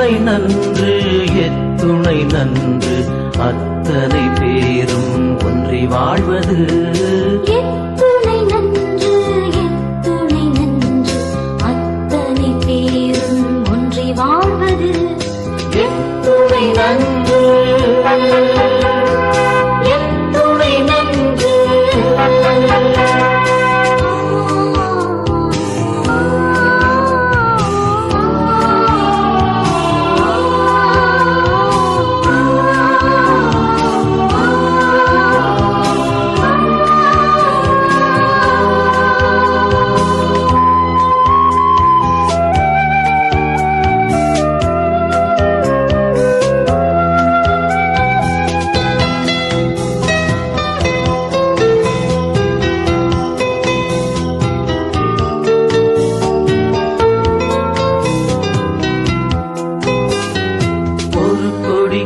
எத்துணை நன்று எத்துணை நன்று அத்தனை பேரும் ஒன்றி வாழ்வது. எத்துணை நன்று எத்துணை நன்று அத்தனை பேரும் ஒன்றி வாழ்வது. எத்துணை நன்று எத்துணை நன்று.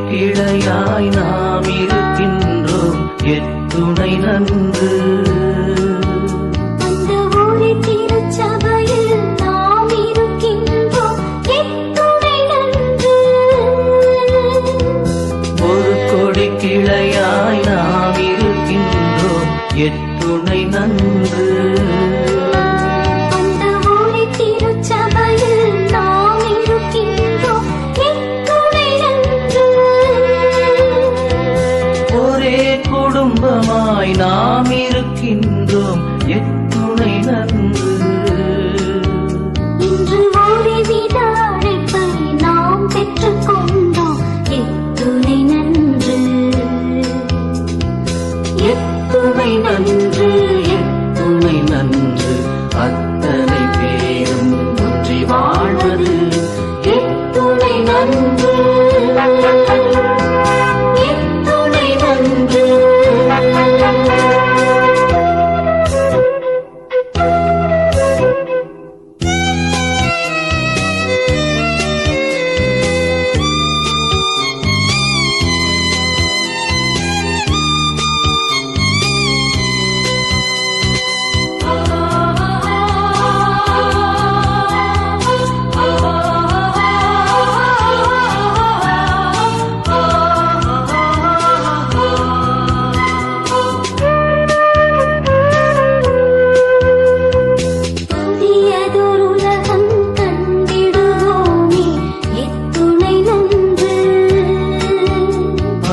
கிளையாய் நாம் இருக்கின்றோம் எத்துணை நன்று. அந்த ஊரை திருச்சபையில் நாம் இருக்கின்றோம் எத்துணை நன்று. ஒரு கொடி கிளையாய் நாம் இருக்கின்றோம் எத்துணை நன்று. அந்த ஊரை திருச்சபையில் நாம் இருக்கின்றோம் எத்துணை நன்று. ஒரே குடும்பமாய் நாம் இருக்கின்றோம் எத்துணை நன்று. இன்று ஒரு வித அழைப்பை நாம் பெற்றுக்கொண்டோம் எத்துணை நன்று. எத்துணை நன்று எத்துணை நன்று அத்தனை பேரும் ஒன்றி வாழ்வது. எத்துணை நன்று எத்துணை நன்று.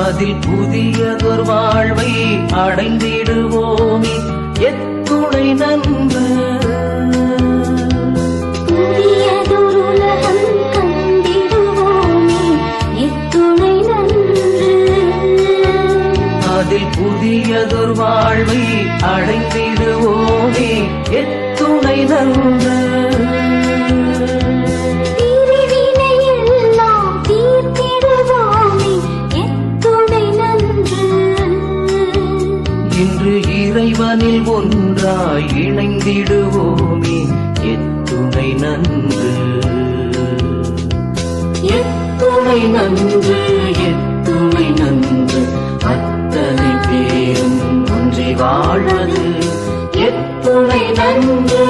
அதில் புதியதொரு வாழ்வை அடைந்திடுவோமே எத்துணை நன்று. புதியதொரு உலகம் கண்டிடுவோமே எத்துணை நன்று. அதில் புதியதொரு வாழ்வை அடைந்திடுவோமே எத்துணை நன்று. இன்று இறைவனில் ஒன்றாய் இணைந்திடுவோமே எத்துணை நன்று. எத்துணை நன்று எத்துணை நன்று அத்தனை பேரும் ஒன்றி வாழ்வது. எத்துணை நன்று.